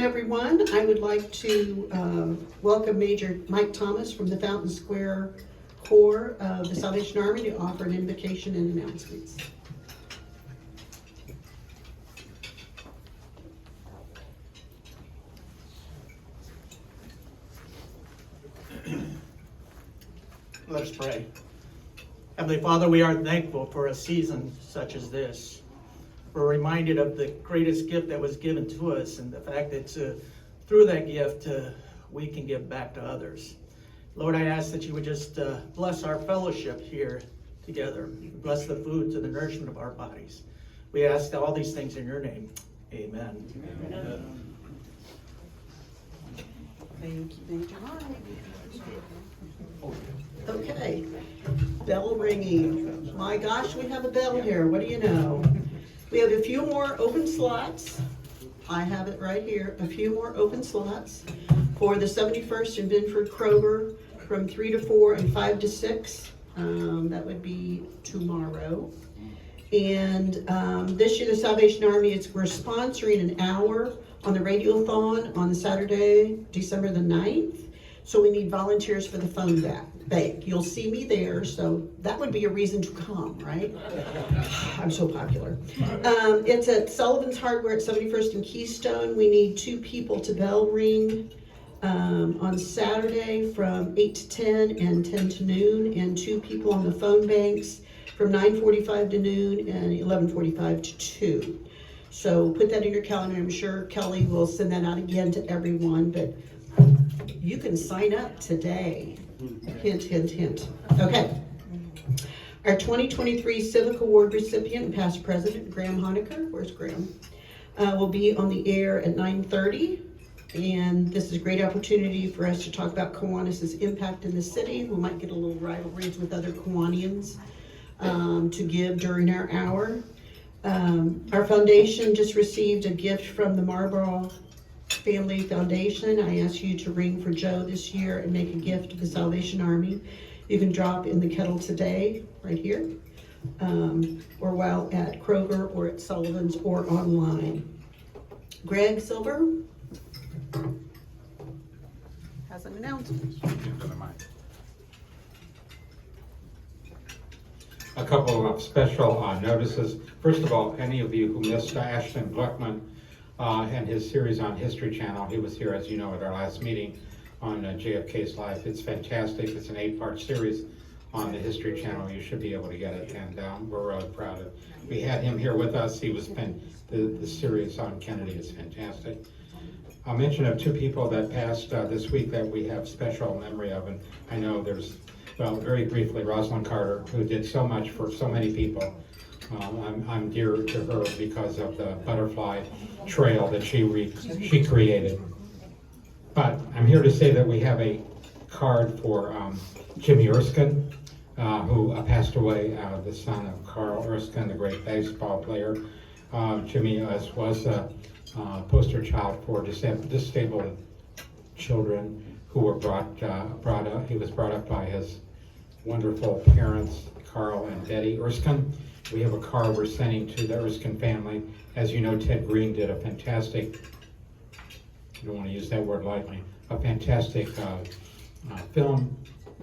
Everyone, I would like to welcome Major Mike Thomas from the Fountain Square Corps of the Salvation Army to offer an invocation and announcements. Let us pray. Heavenly Father, we are thankful for a season such as this. We're reminded of the greatest gift that was given to us and the fact that through that gift we can give back to others. Lord, I ask that you would just bless our fellowship here together. Bless the food to the nourishment of our bodies. We ask all these things in your name. Amen. Amen. Thank you, Major Mike. Okay, bell ringing. My gosh, we have a bell here. What do you know? We have a few more open slots. I have it right here. A few more open slots for the 71st in Binford Kroger from 3 to 4 and 5 to 6. That would be tomorrow. And this year the Salvation Army, we're sponsoring an hour on the Radiothon on Saturday, December the 9th. So we need volunteers for the phone bank. You'll see me there, so that would be a reason to come, right? I'm so popular. It's at Sullivan's Hardware at 71st and Keystone. We need 2 people to bell ring on Saturday from 8 to 10 and 10 to noon, and 2 people on the phone banks from 9:45 to noon and 11:45 to 2. So put that in your calendar. I'm sure Kelly will send that out again to everyone, but you can sign up today. Hint, hint, hint. Okay. Our 2023 Civic Award recipient and past president, Graham Honecker, where's Graham? Will be on the air at 9:30. And this is a great opportunity for us to talk about Kiwanis' impact in the city. We might get a little rivalries with other Kiwanians to give during our hour. Our foundation just received a gift from the Marlboro Family Foundation. I ask you to ring for Joe this year and make a gift to the Salvation Army. You can drop in the kettle today, right here, or while at Kroger or at Sullivan's or online. Greg Silver has an announcement. A couple of special notices. First of all, any of you who missed Ashton Gluckman and his series on History Channel, he was here, as you know, at our last meeting on JFK's life. It's fantastic. It's an 8-part series on the History Channel. You should be able to get it, and we're really proud of it. We had him here with us. He was the series on Kennedy is fantastic. I'll mention of 2 people that passed this week that we have special memory of, and I know there's, well, very briefly, Rosalind Carter, who did so much for so many people. I'm dear to her because of the butterfly trail that she created. But I'm here to say that we have a card for Jimmy Erskine, who passed away, the son of Carl Erskine, the great baseball player. Jimmy was a poster child for disabled children who were brought up. He was brought up by his wonderful parents, Carl and Betty Erskine. We have a card we're sending to the Erskine family. As you know, Ted Green did a fantastic, I don't want to use that word lightly, a fantastic film,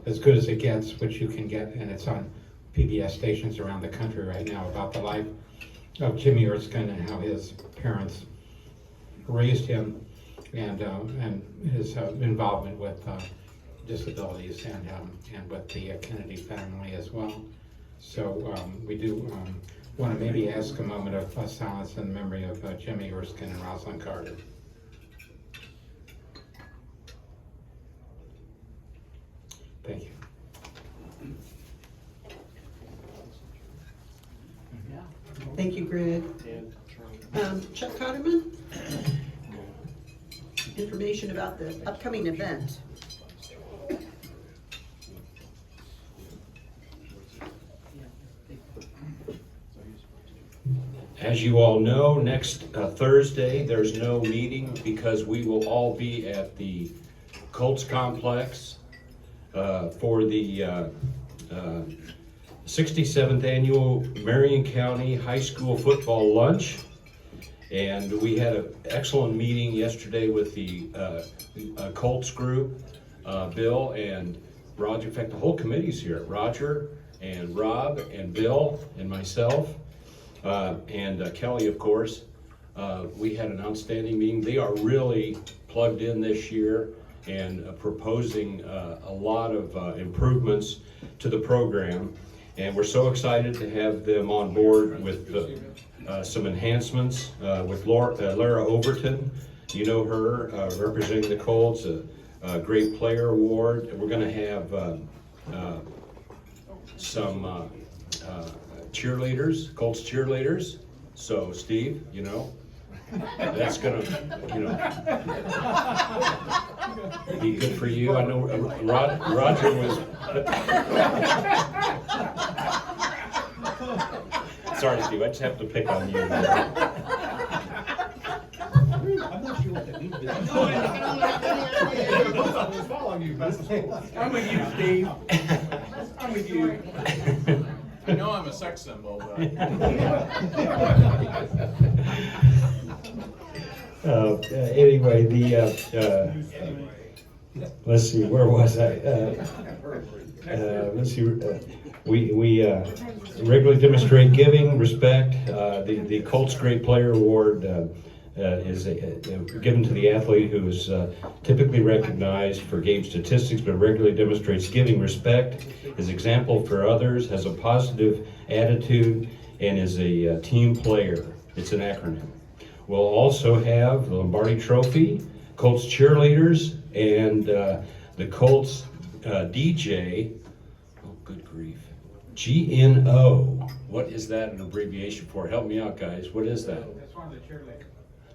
as good as it gets, which you can get, and it's on PBS stations around the country right now, about the life of Jimmy Erskine and how his parents raised him, and his involvement with disabilities and with the Kennedy family as well. So we do want to maybe ask a moment of silence in memory of Jimmy Erskine and Rosalind Carter. Thank you. Thank you, Greg. Chuck Cotterman, information about the upcoming event. As you all know, next Thursday, there's no meeting because we will all be at the Colts Complex for the 67th Annual Marion County High School Football Lunch. And we had an excellent meeting yesterday with the Colts group, Bill and Roger. In fact, the whole committee's here. Roger and Rob and Bill and myself and Kelly, of course. We had an outstanding meeting. They are really plugged in this year and proposing a lot of improvements to the program. And we're so excited to have them on board with some enhancements with Lara Overton. You know her, representing the Colts, a great player award. We're going to have some cheerleaders, Colts cheerleaders. So Steve, you know, that's gonna, you know, be good for you. I know Roger was. Sorry, Steve, I just have to pick on you. I'm not sure what that means. I was following you, but I'm with you, Steve. I'm with you. I know I'm a sex symbol, but. Anyway, let's see, where was I? Let's see, we regularly demonstrate giving, respect. The Colts Great Player Award is given to the athlete who is typically recognized for game statistics, but regularly demonstrates giving, respect, is example for others, has a positive attitude, and is a team player. It's an acronym. We'll also have the Lombardi Trophy, Colts cheerleaders, and the Colts DJ. Oh, good grief. GNO. What is that an abbreviation for? Help me out, guys. What is that? that's one of the cheerleaders.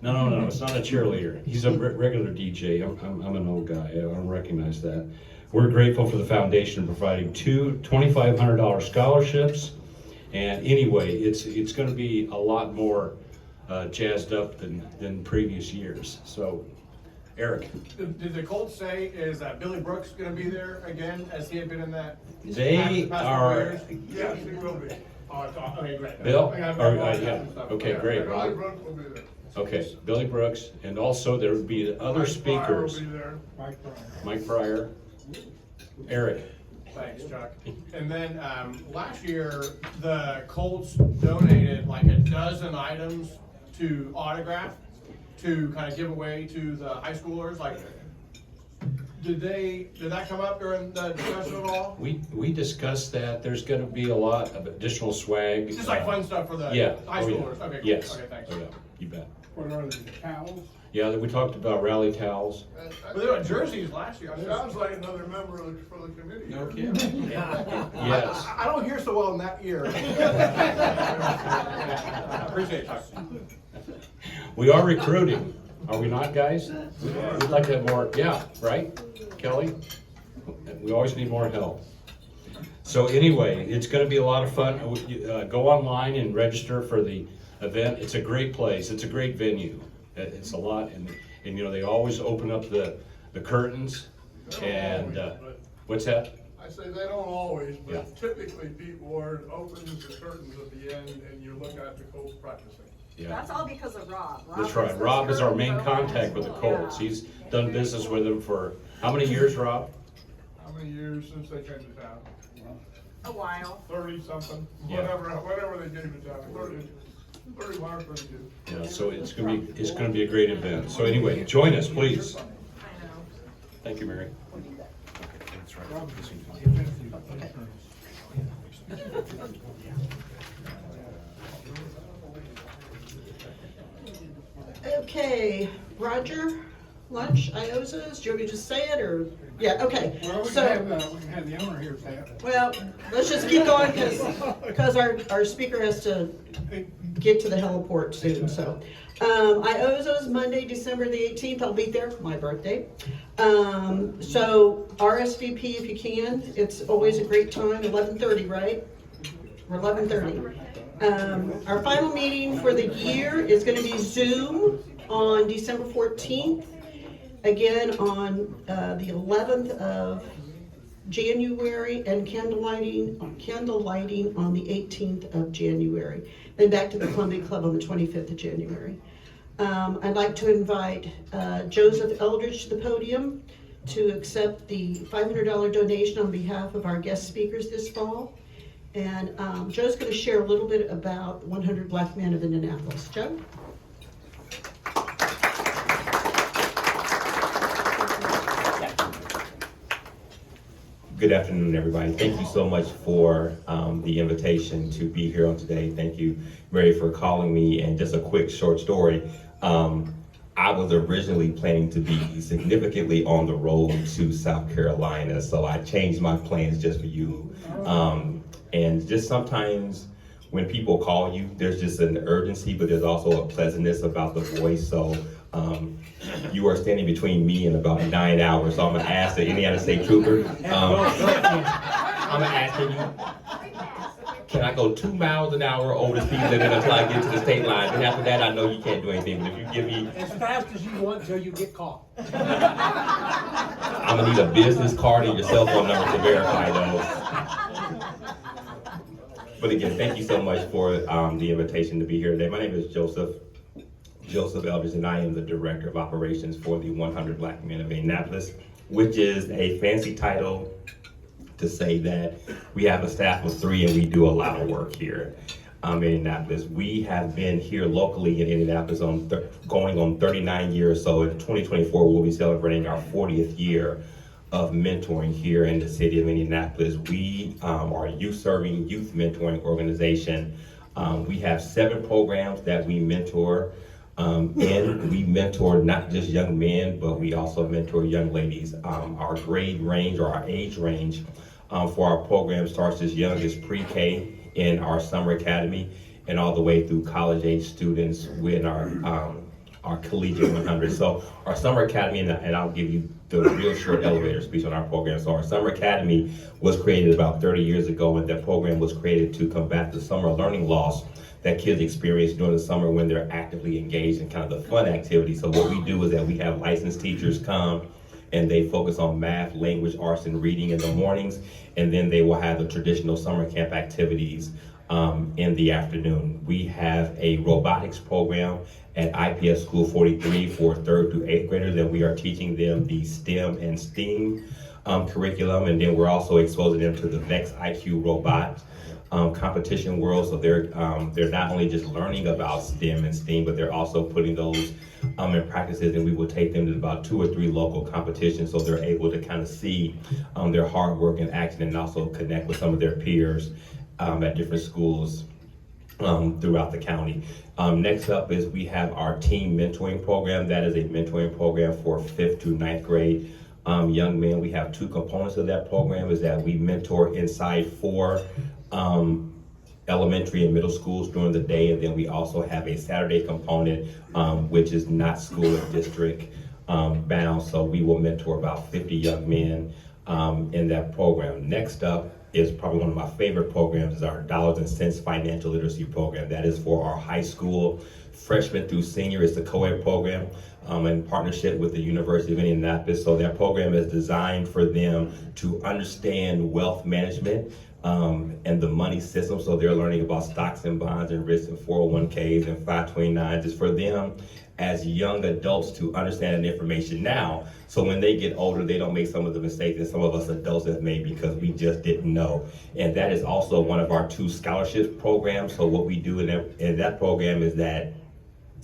No, it's not a cheerleader. He's a regular DJ. I'm an old guy. I don't recognize that. We're grateful for the foundation providing two $2,500 scholarships. And anyway, it's going to be a lot more jazzed up than previous years. So, Eric. Did the Colts say is that Billy Brooks going to be there again as he had been in that? They past are. years? Yes, he will be. Oh, okay, great. Bill? Yeah. Okay, great. Billy Brooks will be there. Okay, Billy Brooks, and also there would be other speakers. Mike Pryor will be there. Mike Pryor, Eric. Thanks, Chuck. And then last year, the Colts donated like a dozen items to autograph to kind of give away to the high schoolers. Like, did that come up during the discussion at all? We discussed that. There's going to be a lot of additional swag. Just like fun stuff for the Yeah. high Oh, yeah. schoolers. Okay, cool. Yes. Okay, thanks. Oh, yeah. You bet. What are the towels? Yeah, we talked about rally towels. But they were jerseys last year. Sounds like another member for the committee. No kidding. Yes. I don't hear so well in that ear. Appreciate it, Chuck. We are recruiting, are we not, guys? We'd like to have more, yeah, right, Kelly? We always need more help. So anyway, it's gonna be a lot of fun. Go online and register for the event. It's a great place, it's a great venue. It's a lot, and you know, they always open up the curtains, and, what's that? I say they don't always, Yeah. but typically Pete Ward opens the curtains at the end and you look at the Colts practicing. Yeah. That's all because of Rob. That's right. Rob is our main contact with the Colts. He's done business with them for, how many years, Rob? How many years since they came to town? A while. 30 something, Yeah. whatever they came to town, 31 or 32. Yeah, so it's gonna be a great event. So anyway, join us, please. I know. Thank you, Mary. Okay, Roger, lunch, Iosas, do you want me to just say it, or, yeah, okay. Well, we So, can have the owner here say it. well, let's just keep going, because our speaker has to get to the heliport soon, so. Iosas, Monday, December the 18th, I'll be there, my birthday. So RSVP if you can, it's always a great time, 11:30, right? Or 11:30. Our final meeting for the year is gonna be Zoom on December 14th. Again, on the 11th of January, and candle lighting on the 18th of January. Then back to the Columbia Club on the 25th of January. I'd like to invite Joseph Eldridge to the podium to accept the $500 donation on behalf of our guest speakers this fall. And Joe's going to share a little bit about 100 Black Men of Indianapolis. Joe? Good afternoon, everybody. Thank you so much for the invitation to be here on today. Thank you, Mary, for calling me. And just a quick short story. I was originally planning to be significantly on the road to South Carolina, so I changed my plans just for you. And just sometimes when people call you, there's just an urgency, but there's also a pleasantness about the voice. So you are standing between me and about 9 hours, so I'm gonna ask the Indiana State Trooper. I'm asking you, can I go 2 miles an hour over the speed limit until I get to the state line? And after that, I know you can't do anything, but if you give me, As fast as you want until you get caught. I'm gonna need a business card and your cell phone number to verify those. But again, thank you so much for the invitation to be here today. My name is Joseph Eldridge, and I am the Director of Operations for the 100 Black Men of Indianapolis, which is a fancy title to say that we have a staff of 3 and we do a lot of work here in Indianapolis. We have been here locally in Indianapolis going on 39 years, so in 2024 we'll be celebrating our 40th year of mentoring here in the city of Indianapolis. We are a youth-serving youth mentoring organization. We have 7 programs that we mentor. And we mentor not just young men, but we also mentor young ladies. Our grade range or our age range for our program starts as young as pre-K in our summer academy and all the way through college age students with our collegiate 100. So our summer academy, and I'll give you the real short elevator speech on our program. So our summer academy was created about 30 years ago, and that program was created to combat the summer learning loss that kids experience during the summer when they're actively engaged in kind of the fun activities. So what we do is that we have licensed teachers come and they focus on math, language, arts, and reading in the mornings, and then they will have the traditional summer camp activities in the afternoon. We have a robotics program at IPS School 43 for 3rd through 8th graders, and we are teaching them the STEM and STEAM curriculum, and then we're also exposing them to the VEX IQ robot competition world. So they're not only just learning about STEM and STEAM, but they're also putting those in practices, and we will take them to about 2 or 3 local competitions so they're able to kind of see their hard work in action and also connect with some of their peers at different schools throughout the county. Next up is we have our team mentoring program. That is a mentoring program for 5th through 9th grade young men. We have 2 components of that program, is that we mentor inside 4 elementary and middle schools during the day, and then we also have a Saturday component which is not school or district bound, so we will mentor about 50 young men in that program. Next up is probably one of my favorite programs, is our Dollars and Cents Financial Literacy Program. That is for our high school freshman through senior. It's a co-ed program in partnership with the University of Indianapolis. So that program is designed for them to understand wealth management and the money system. So they're learning about stocks and bonds and risks and 401ks and 529s. It's for them as young adults to understand that information now, so when they get older, they don't make some of the mistakes that some of us adults have made because we just didn't know. And that is also one of our 2 scholarships programs. So what we do in that program is that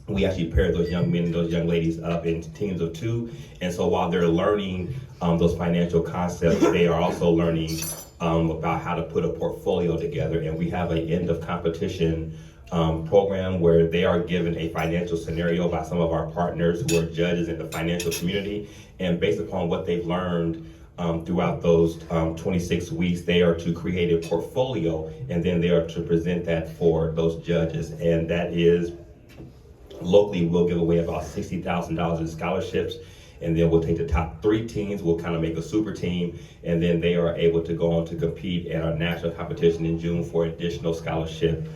we actually pair those young men and those young ladies up in teams of 2. And so while they're learning those financial concepts, they are also learning about how to put a portfolio together. And we have an end of competition program where they are given a financial scenario by some of our partners who are judges in the financial community. And based upon what they've learned throughout those 26 weeks, they are to create a portfolio, and then they are to present that for those judges. And that is, locally, we'll give away about $60,000 in scholarships. And then we'll take the top 3 teams, we'll kind of make a super team, and then they are able to go on to compete at our national competition in June for additional scholarship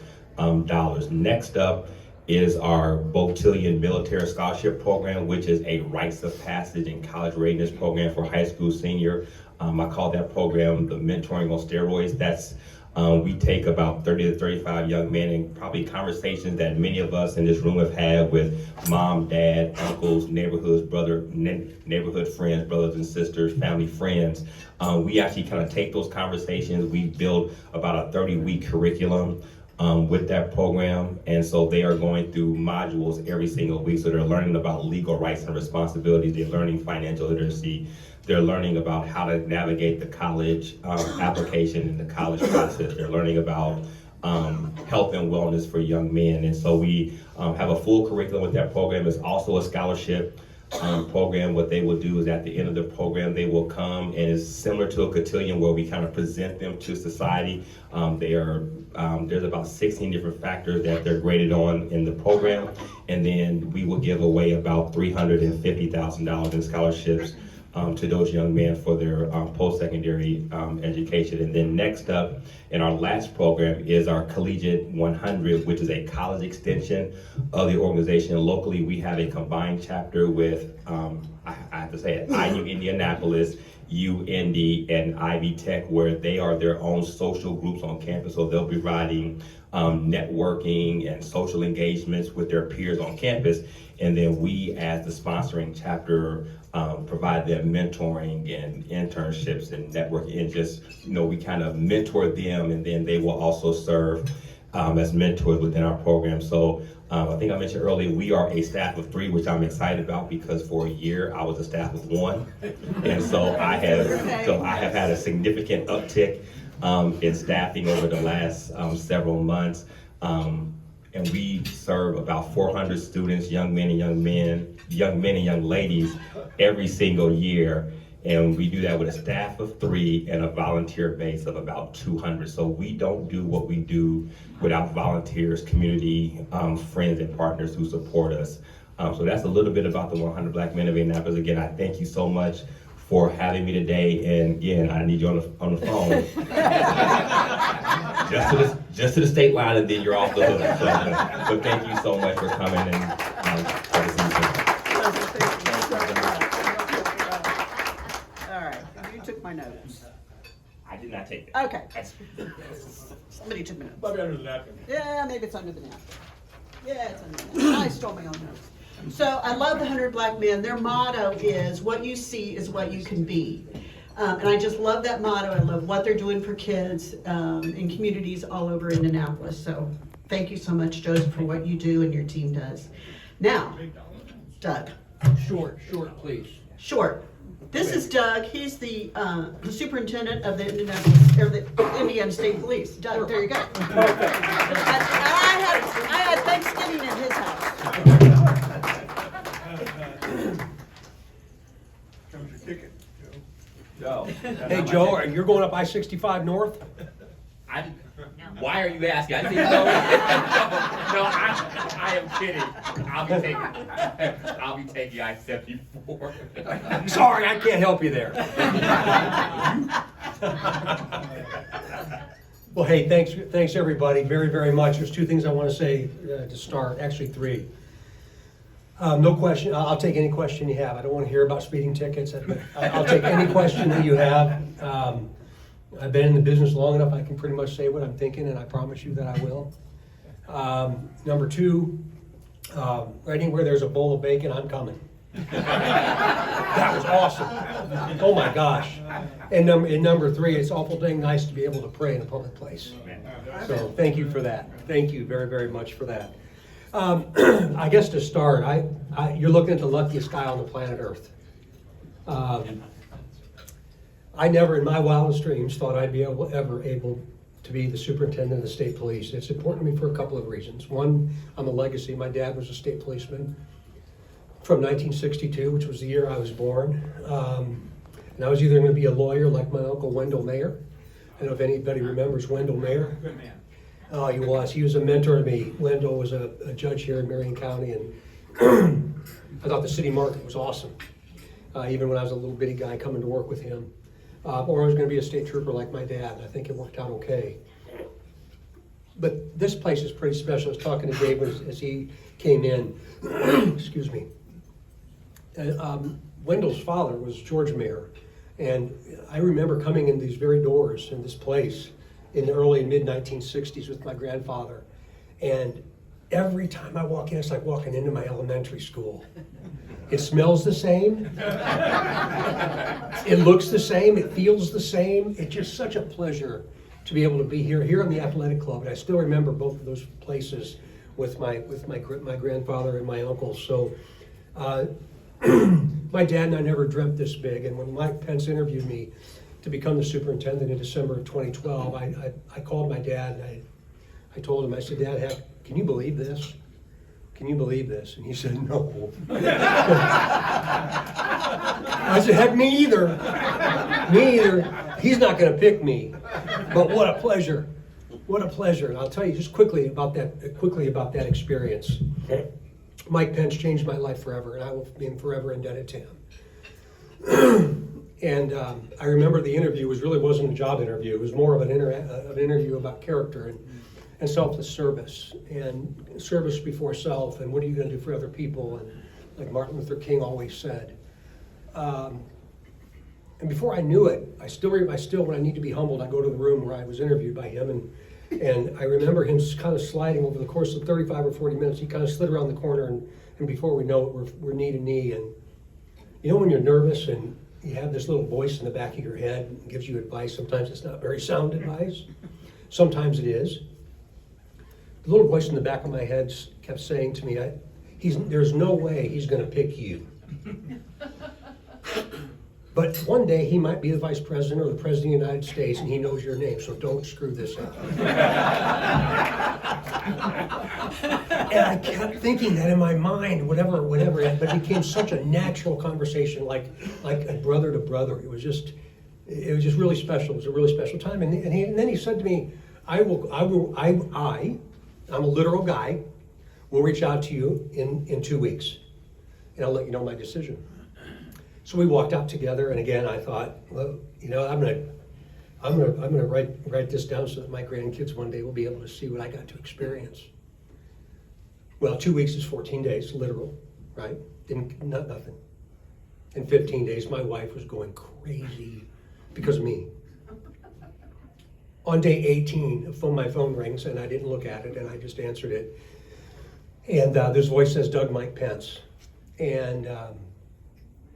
dollars. Next up is our Botillion Military Scholarship Program, which is a rites of passage and college readiness program for high school senior. I call that program the Mentoring on Steroids. That's We take about 30 to 35 young men, and probably conversations that many of us in this room have had with mom, dad, uncles, neighborhood friends, brothers and sisters, family friends. We actually kind of take those conversations. We build about a 30-week curriculum with that program, and so they are going through modules every single week. So they're learning about legal rights and responsibilities. They're learning financial literacy. They're learning about how to navigate the college application and the college process. They're learning about health and wellness for young men. And so we have a full curriculum with that program. It's also a scholarship program. What they will do is at the end of the program, they will come, and it's similar to a cotillion where we kind of present them to society. There's about 16 different factors that they're graded on in the program. And then we will give away about $350,000 in scholarships to those young men for their post-secondary education. And then next up in our last program is our Collegiate 100, which is a college extension of the organization. Locally, we have a combined chapter with, I have to say it, IU Indianapolis, Indy, and Ivy Tech, where they are their own social groups on campus. So they'll be providing networking and social engagements with their peers on campus. And then we, as the sponsoring chapter, provide them mentoring and internships and networking, and just, we kind of mentor them, and then they will also serve as mentors within our program. So I think I mentioned earlier, we are a staff of 3, which I'm excited about, because for a year I was a staff of 1. And so I have had a significant uptick in staffing over the last several months. And we serve about 400 students, young men and young ladies every single year. And we do that with a staff of 3 and a volunteer base of about 200. So we don't do what we do without volunteers, community friends and partners who support us. So that's a little bit about the 100 Black Men of Indianapolis. Again, I thank you so much for having me today. And again, I need you on the phone. just to the state line, and then you're off the hook. So, but thank you so much for coming and for the season. All right, you took my notes. I did not take it. Okay. Somebody took my notes. Probably under the napkin. Yeah, maybe it's under the napkin. Yeah, it's under the napkin. I stole my own notes. So I love the 100 Black Men. Their motto is, what you see is what you can be. And I just love that motto. I love what they're doing for kids in communities all over Indianapolis. So thank you so much, Joseph, for what you do and your team does. Now, Doug. Short, please. Short. This is Doug. He's the superintendent of the Indiana State Police. Doug, there you go. I had Thanksgiving at his house. Comes your ticket, No. Hey, Joe, you're going up I-65 north? Why are you asking? I didn't even know. No, I am kidding. I'll be taking I-74. Sorry, I can't help you there. Well, hey, thanks everybody, very, very much. There's 2 things I want to say to start, actually 3. No question, I'll take any question you have. I don't want to hear about speeding tickets. I'll take any question that you have. I've been in the business long enough, I can pretty much say what I'm thinking, and I promise you that I will. Number 2, anywhere there's a bowl of bacon, I'm coming. That was awesome. Oh my gosh. And number 3, it's awful dang nice to be able to pray in a public place. So thank you for that. Thank you very, very much for that. I guess to start, you're looking at the luckiest guy on the planet Earth. I never in my wildest dreams thought I'd be ever able to be the superintendent of the state police. It's important to me for a couple of reasons. One, I'm a legacy. My dad was a state policeman from 1962, which was the year I was born. And I was either going to be a lawyer like my uncle Wendell Mayer. I don't know if anybody remembers Wendell Mayer. Good man. Oh, he was. He was a mentor to me. Wendell was a judge here in Marion County, and I thought the city market was awesome. Even when I was a little bitty guy coming to work with him. Or I was going to be a state trooper like my dad, and I think it worked out okay. But this place is pretty special. I was talking to Dave as he came in. Excuse me. Wendell's father was George Mayer, and I remember coming in these very doors in this place in the early and mid-1960s with my grandfather. And every time I walk in, it's like walking into my elementary school. It smells the same. It looks the same. It feels the same. It's just such a pleasure to be able to be here in the athletic club. And I still remember both of those places with my grandfather and my uncle. So my dad and I never dreamt this big. And when Mike Pence interviewed me to become the superintendent in December of 2012, I called my dad and I told him, I said, Dad, heck, can you believe this? Can you believe this? And he said, no. I said, heck, me either. Me either. He's not going to pick me. But what a pleasure. What a pleasure. And I'll tell you just quickly about that experience. Mike Pence changed my life forever, and I will be forever indebted to him. And I remember the interview wasn't a job interview. It was more of an interview about character and selfless service, and service before self, and what are you going to do for other people, and like Martin Luther King always said. And before I knew it, I still, when I need to be humbled, I go to the room where I was interviewed by him, and I remember him kind of sliding over the course of 35 or 40 minutes. He kind of slid around the corner, and before we know it, we're knee to knee. And you know when you're nervous and you have this little voice in the back of your head and gives you advice. Sometimes it's not very sound advice. Sometimes it is. The little voice in the back of my head kept saying to me, there's no way he's going to pick you. But one day he might be the vice president or the president of the United States, and he knows your name, so don't screw this up. And I kept thinking that in my mind, whatever, but it became such a natural conversation, like a brother to brother. It was just really special. It was a really special time. And then he said to me, I'm a literal guy, will reach out to you in 2 weeks, and I'll let you know my decision. So we walked out together, and again, I thought, well, I'm gonna write this down so that my grandkids one day will be able to see what I got to experience. Well, 2 weeks is 14 days, literal, right? Nothing. In 15 days, my wife was going crazy because of me. On day 18, my phone rings, and I didn't look at it, and I just answered it. And this voice says, Doug Mike Pence. And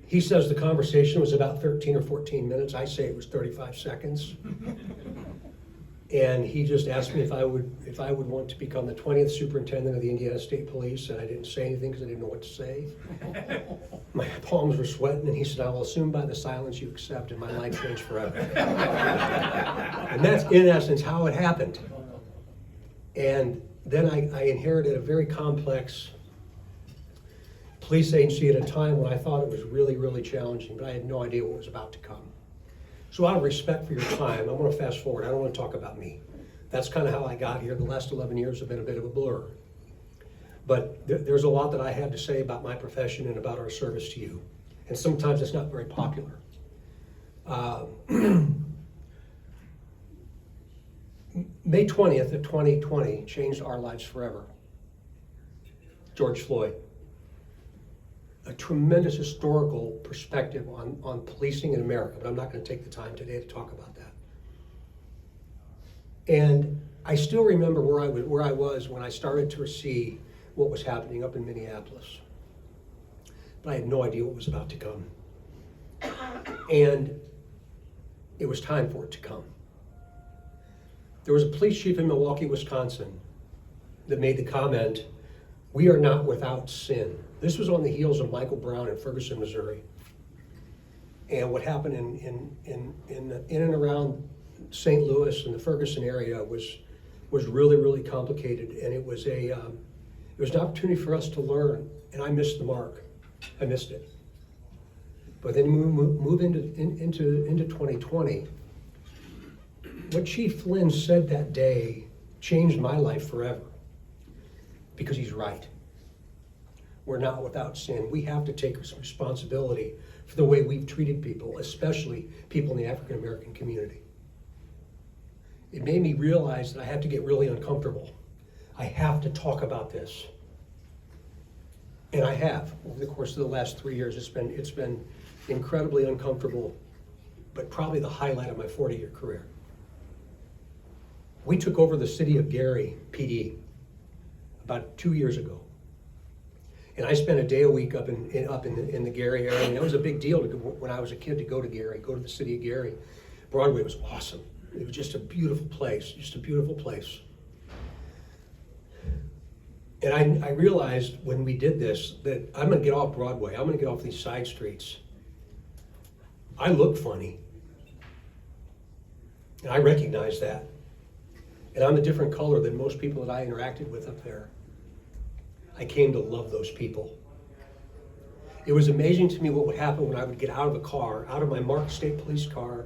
he says the conversation was about 13 or 14 minutes. I say it was 35 seconds. And he just asked me if I would want to become the 20th superintendent of the Indiana State Police, and I didn't say anything because I didn't know what to say. My palms were sweating, and he said, I will assume by the silence you accept, and my life changed forever. And that's, in essence, how it happened. And then I inherited a very complex police agency at a time when I thought it was really, really challenging, but I had no idea what was about to come. So out of respect for your time, I want to fast forward. I don't want to talk about me. That's kind of how I got here. The last 11 years have been a bit of a blur. But there's a lot that I have to say about my profession and about our service to you. And sometimes it's not very popular. May 20th of 2020 changed our lives forever. George Floyd. A tremendous historical perspective on policing in America, but I'm not going to take the time today to talk about that. And I still remember where I was when I started to see what was happening up in Minneapolis. But I had no idea what was about to come. And it was time for it to come. There was a police chief in Milwaukee, Wisconsin, that made the comment, "We are not without sin." This was on the heels of Michael Brown in Ferguson, Missouri. And what happened in and around St. Louis and the Ferguson area was really, really complicated. And it was an opportunity for us to learn. And I missed the mark. I missed it. But then move into 2020. What Chief Flynn said that day changed my life forever. Because he's right. We're not without sin. We have to take responsibility for the way we've treated people, especially people in the African American community. It made me realize that I have to get really uncomfortable. I have to talk about this. And I have, over the course of the last 3 years. It's been incredibly uncomfortable, but probably the highlight of my 40-year career. We took over the city of Gary PD about 2 years ago. And I spent a day a week up in the Gary area, and it was a big deal to go, when I was a kid, to go to Gary, go to the city of Gary. Broadway was awesome. It was just a beautiful place, just a beautiful place. And I realized when we did this that I'm gonna get off Broadway, I'm gonna get off these side streets. I look funny. And I recognize that. And I'm a different color than most people that I interacted with up there. I came to love those people. It was amazing to me what would happen when I would get out of a car, out of my marked state police car,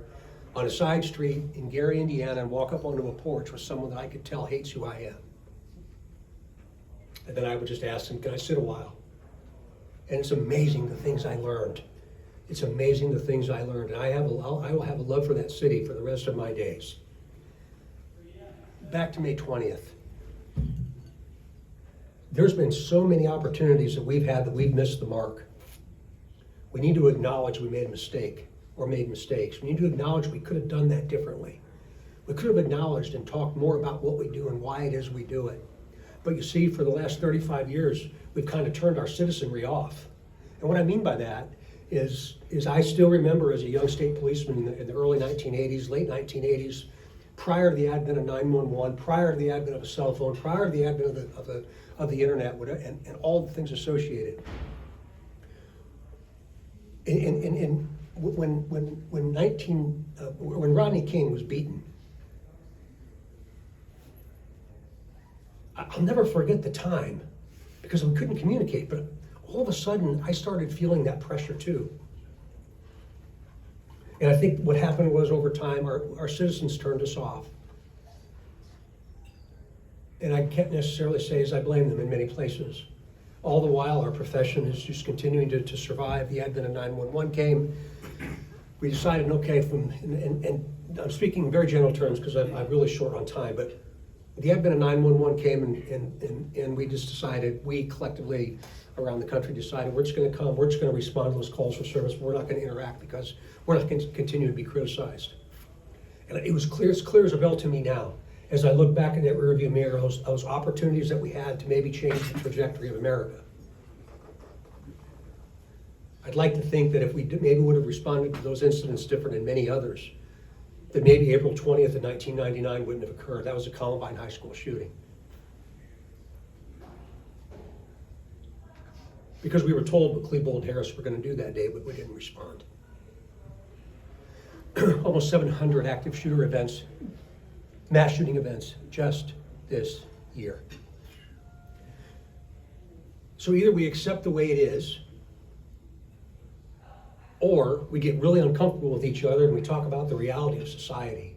on a side street in Gary, Indiana, and walk up onto a porch with someone that I could tell hates who I am. And then I would just ask them, can I sit a while? And it's amazing the things I learned. It's amazing the things I learned. And I will have a love for that city for the rest of my days. Back to May 20th. There's been so many opportunities that we've had that we've missed the mark. We need to acknowledge we made a mistake or made mistakes. We need to acknowledge we could have done that differently. We could have acknowledged and talked more about what we do and why it is we do it. But you see, for the last 35 years, we've kind of turned our citizenry off. And what I mean by that is I still remember as a young state policeman in the early 1980s, late 1980s, prior to the advent of 911, prior to the advent of a cell phone, prior to the advent of the internet, and all the things associated. And when Rodney King was beaten, I'll never forget the time, because we couldn't communicate, but all of a sudden I started feeling that pressure too. And I think what happened was, over time, our citizens turned us off. And I can't necessarily say as I blame them in many places. All the while, our profession is just continuing to survive. The advent of 911 came. We decided, okay, and I'm speaking in very general terms because I'm really short on time, but the advent of 911 came, and we just decided, we collectively around the country decided, we're just going to come, we're just going to respond to those calls for service, but we're not going to interact because we're not going to continue to be criticized. And it was clear, as clear as a bell to me now, as I look back in that rearview mirror, those opportunities that we had to maybe change the trajectory of America. I'd like to think that if we maybe would have responded to those incidents different than many others, that maybe April 20th of 1999 wouldn't have occurred. That was a Columbine High School shooting. Because we were told what Klebold and Harris were going to do that day, but we didn't respond. Almost 700 active shooter events, mass shooting events, just this year. So either we accept the way it is, or we get really uncomfortable with each other and we talk about the reality of society.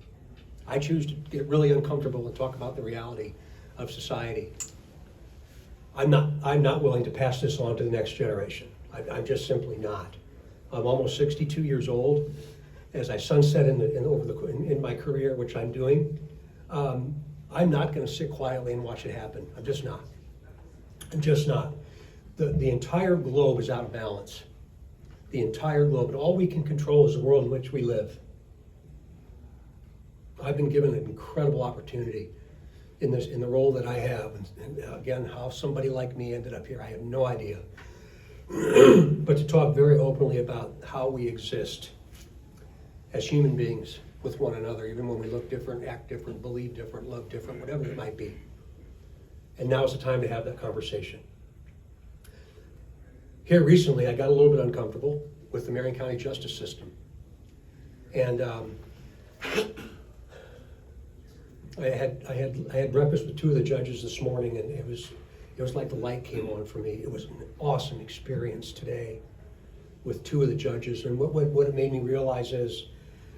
I choose to get really uncomfortable and talk about the reality of society. I'm not willing to pass this on to the next generation. I'm just simply not. I'm almost 62 years old. As I sunset in my career, which I'm doing, I'm not going to sit quietly and watch it happen. I'm just not. I'm just not. The entire globe is out of balance. The entire globe, and all we can control is the world in which we live. I've been given an incredible opportunity in the role that I have, and again, how somebody like me ended up here, I have no idea. But to talk very openly about how we exist as human beings with one another, even when we look different, act different, believe different, love different, whatever it might be. And now is the time to have that conversation. Here recently, I got a little bit uncomfortable with the Marion County justice system. And I had breakfast with two of the judges this morning, and it was like the light came on for me. It was an awesome experience today with two of the judges. And what it made me realize is,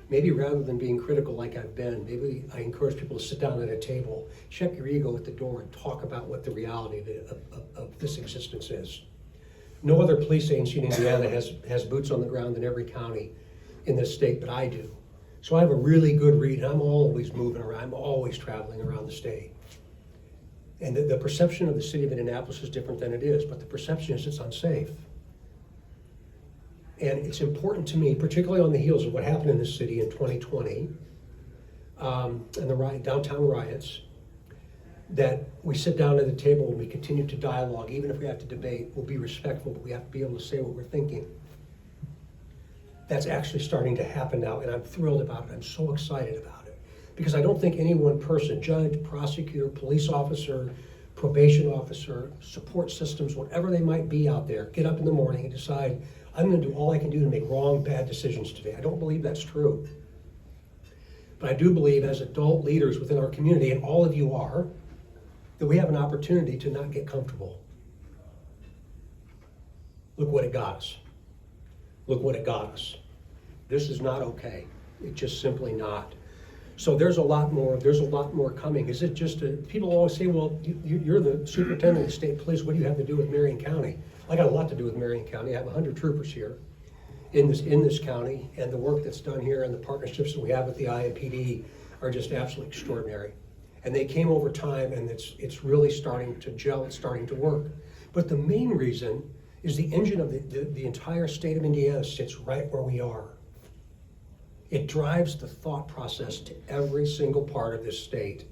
maybe rather than being critical like I've been, maybe I encourage people to sit down at a table, check your ego at the door, and talk about what the reality of this existence is. No other police agency in Indiana has boots on the ground in every county in this state, but I do. So I have a really good read, and I'm always moving around. I'm always traveling around the state. And the perception of the city of Indianapolis is different than it is, but the perception is it's unsafe. And it's important to me, particularly on the heels of what happened in this city in 2020, and the downtown riots, that we sit down at the table and we continue to dialogue, even if we have to debate, we'll be respectful, but we have to be able to say what we're thinking. That's actually starting to happen now, and I'm thrilled about it. I'm so excited about it. Because I don't think any one person, judge, prosecutor, police officer, probation officer, support systems, whatever they might be out there, get up in the morning and decide, I'm gonna do all I can do to make wrong, bad decisions today. I don't believe that's true. But I do believe as adult leaders within our community, and all of you are, that we have an opportunity to not get comfortable. Look what it got us. Look what it got us. This is not okay. It's just simply not. So there's a lot more coming. Is it just, people always say, well, you're the superintendent of the state police, what do you have to do with Marion County? I got a lot to do with Marion County. I have 100 troopers here in this county, and the work that's done here and the partnerships that we have with the IMPD are just absolutely extraordinary. And they came over time, and it's really starting to gel, it's starting to work. But the main reason is the engine of the entire state of Indiana sits right where we are. It drives the thought process to every single part of this state.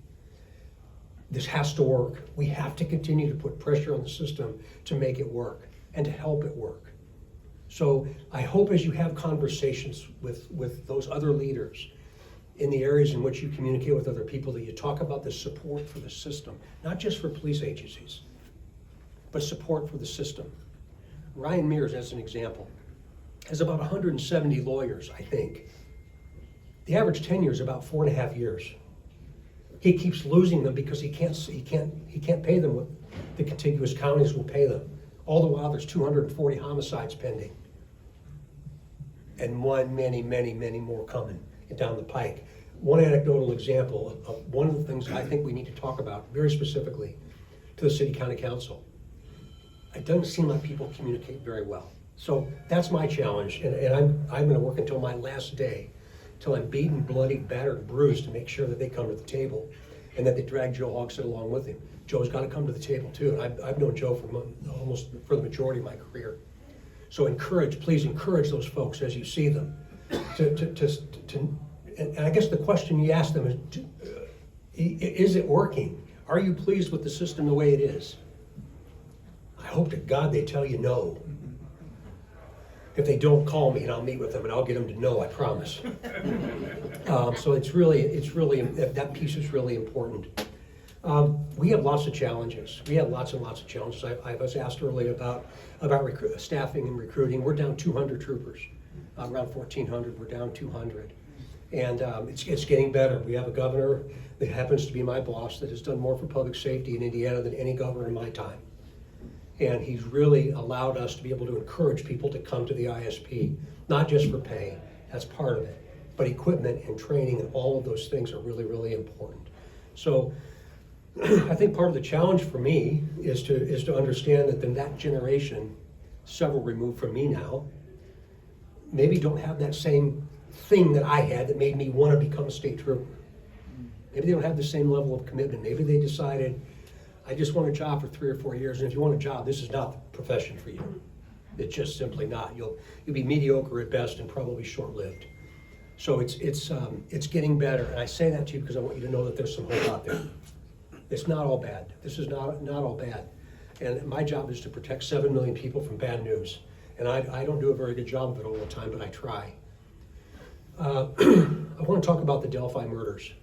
This has to work. We have to continue to put pressure on the system to make it work and to help it work. So I hope as you have conversations with those other leaders in the areas in which you communicate with other people, that you talk about the support for the system, not just for police agencies, but support for the system. Ryan Mears, as an example, has about 170 lawyers, I think. The average tenure is about 4.5 years. He keeps losing them because he can't pay them what the contiguous counties will pay them. All the while, there's 240 homicides pending. And many more coming down the pike. One anecdotal example of one of the things I think we need to talk about very specifically to the city county council. It doesn't seem like people communicate very well. So that's my challenge, and I'm gonna work until my last day, till I'm beaten, bloody, battered, bruised, to make sure that they come to the table and that they drag Joe Hogsett along with him. Joe's gotta come to the table too, and I've known Joe for the majority of my career. So please encourage those folks as you see them and I guess the question you ask them is it working? Are you pleased with the system the way it is? I hope to God they tell you no. If they don't, call me and I'll meet with them and I'll get them to know, I promise. So it's really, that piece is really important. We have lots of challenges. We have lots and lots of challenges. I was asked earlier about staffing and recruiting. We're down 200 troopers. Around 1,400, we're down 200. And it's getting better. We have a governor that happens to be my boss that has done more for public safety in Indiana than any governor in my time. And he's really allowed us to be able to encourage people to come to the ISP, not just for pay, that's part of it, but equipment and training and all of those things are really, really important. So I think part of the challenge for me is to understand that that generation, several removed from me now, maybe don't have that same thing that I had that made me want to become a state trooper. Maybe they don't have the same level of commitment. Maybe they decided, I just want a job for 3 or 4 years, and if you want a job, this is not the profession for you. It's just simply not. You'll be mediocre at best and probably short-lived. So it's getting better, and I say that to you because I want you to know that there's some hope out there. It's not all bad. This is not all bad. And my job is to protect 7 million people from bad news. And I don't do a very good job of it all the time, but I try. I want to talk about the Delphi murders.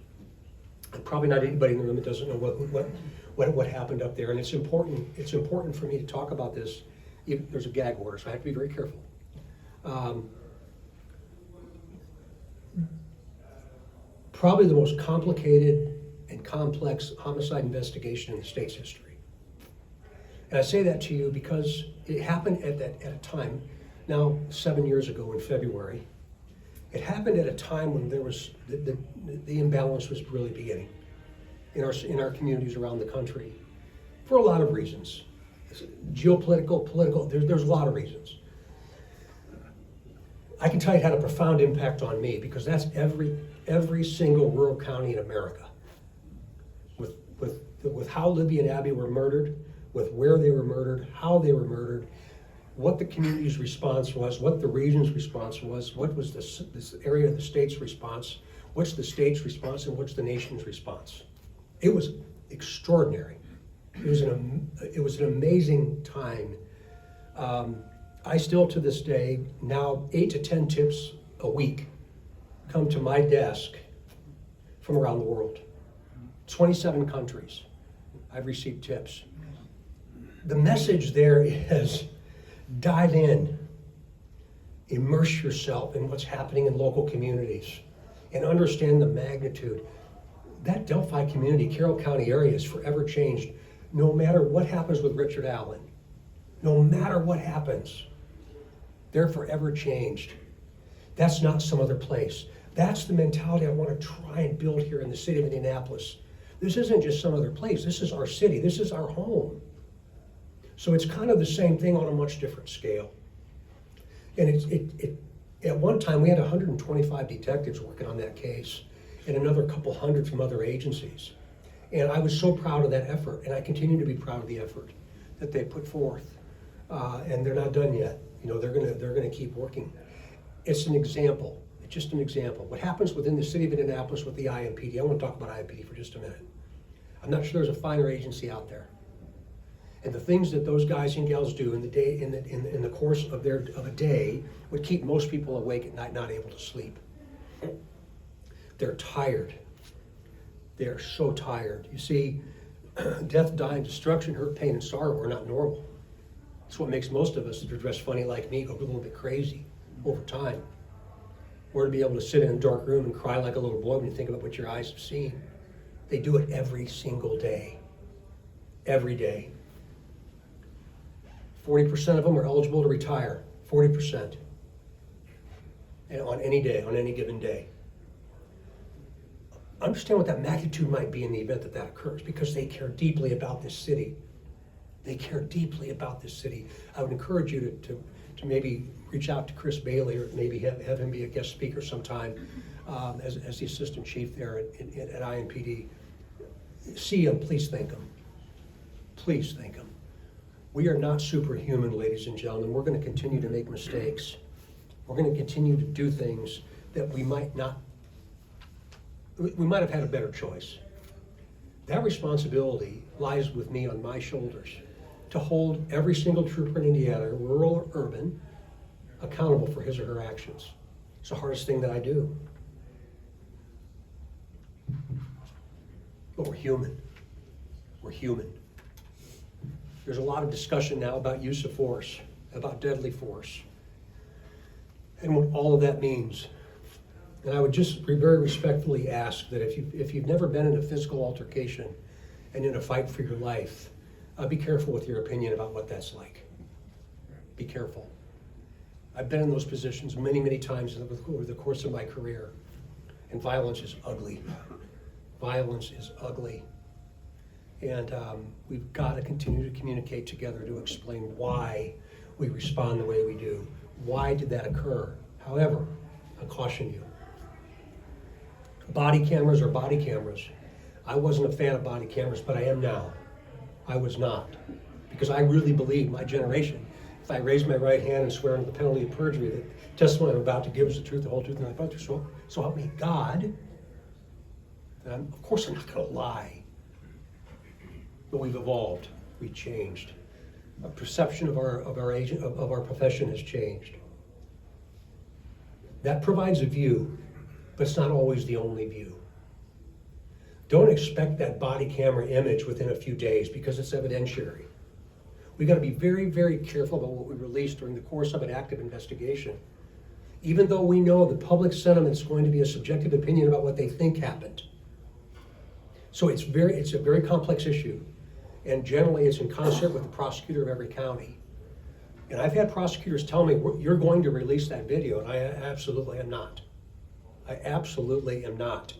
Probably not anybody in the room that doesn't know what happened up there, and it's important for me to talk about this. There's a gag order, so I have to be very careful. Probably the most complicated and complex homicide investigation in the state's history. And I say that to you because it happened at a time, now 7 years ago in February. It happened at a time when there was the imbalance was really beginning in our communities around the country for a lot of reasons. Geopolitical, political, there's a lot of reasons. I can tell you it had a profound impact on me because that's every single rural county in America. With how Libby and Abby were murdered, with where they were murdered, how they were murdered, what the community's response was, what the region's response was, what was this area of the state's response, what's the state's response, and what's the nation's response. It was extraordinary. It was an amazing time. I still, to this day, now 8 to 10 tips a week come to my desk from around the world. 27 countries, I've received tips. The message there is dive in, immerse yourself in what's happening in local communities, and understand the magnitude. That Delphi community, Carroll County area is forever changed, no matter what happens with Richard Allen. No matter what happens, they're forever changed. That's not some other place. That's the mentality I want to try and build here in the city of Indianapolis. This isn't just some other place. This is our city. This is our home. So it's kind of the same thing on a much different scale. And at one time, we had 125 detectives working on that case and another couple hundred from other agencies. And I was so proud of that effort, and I continue to be proud of the effort that they put forth. And they're not done yet. You know, they're gonna keep working. It's an example. It's just an example. What happens within the city of Indianapolis with the IMPD? I want to talk about IMPD for just a minute. I'm not sure there's a finer agency out there. And the things that those guys and gals do in the course of a day would keep most people awake at night, not able to sleep. They're tired. They're so tired. You see, death, dying, destruction, hurt, pain, and sorrow are not normal. It's what makes most of us that are dressed funny like me go a little bit crazy over time. Or to be able to sit in a dark room and cry like a little boy when you think about what your eyes have seen. They do it every single day. Every day. 40% of them are eligible to retire. 40%. And on any day, on any given day. Understand what that magnitude might be in the event that that occurs, because they care deeply about this city. They care deeply about this city. I would encourage you to maybe reach out to Chris Bailey, or maybe have him be a guest speaker sometime as the assistant chief there at IMPD. See him, please thank him. Please thank him. We are not superhuman, ladies and gentlemen. We're going to continue to make mistakes. We're going to continue to do things that we might have had a better choice. That responsibility lies with me on my shoulders to hold every single trooper in Indiana, rural or urban, accountable for his or her actions. It's the hardest thing that I do. But we're human. We're human. There's a lot of discussion now about use of force, about deadly force, and what all of that means. And I would just very respectfully ask that if you've never been in a physical altercation and in a fight for your life, be careful with your opinion about what that's like. Be careful. I've been in those positions many, many times over the course of my career, and violence is ugly. Violence is ugly. And we've got to continue to communicate together to explain why we respond the way we do. Why did that occur? However, I caution you. Body cameras are body cameras. I wasn't a fan of body cameras, but I am now. I was not. Because I really believe my generation, if I raise my right hand and swear under the penalty of perjury that testimony I'm about to give is the truth, the whole truth, and nothing but the truth, so help me God, then of course I'm not going to lie. But we've evolved. We've changed. A perception of our profession has changed. That provides a view, but it's not always the only view. Don't expect that body camera image within a few days because it's evidentiary. We've got to be very, very careful about what we release during the course of an active investigation. Even though we know the public sentiment is going to be a subjective opinion about what they think happened. So it's a very complex issue. And generally it's in concert with the prosecutor of every county. And I've had prosecutors tell me, you're going to release that video, and I absolutely am not. I absolutely am not.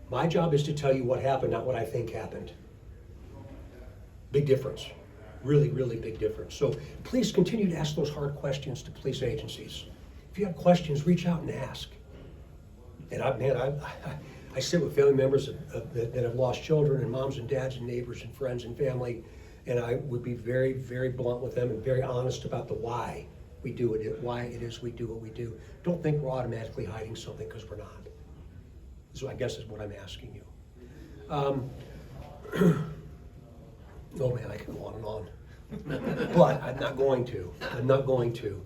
My job is to tell you what happened, not what I think happened. Big difference. Really, really big difference. So please continue to ask those hard questions to police agencies. If you have questions, reach out and ask. And I sit with family members that have lost children, and moms and dads and neighbors and friends and family And I would be very, very blunt with them and very honest about the why we do it, why it is we do what we do. Don't think we're automatically hiding something, because we're not. So I guess is what I'm asking you. Oh man, I could go on and on. But I'm not going to. I'm not going to.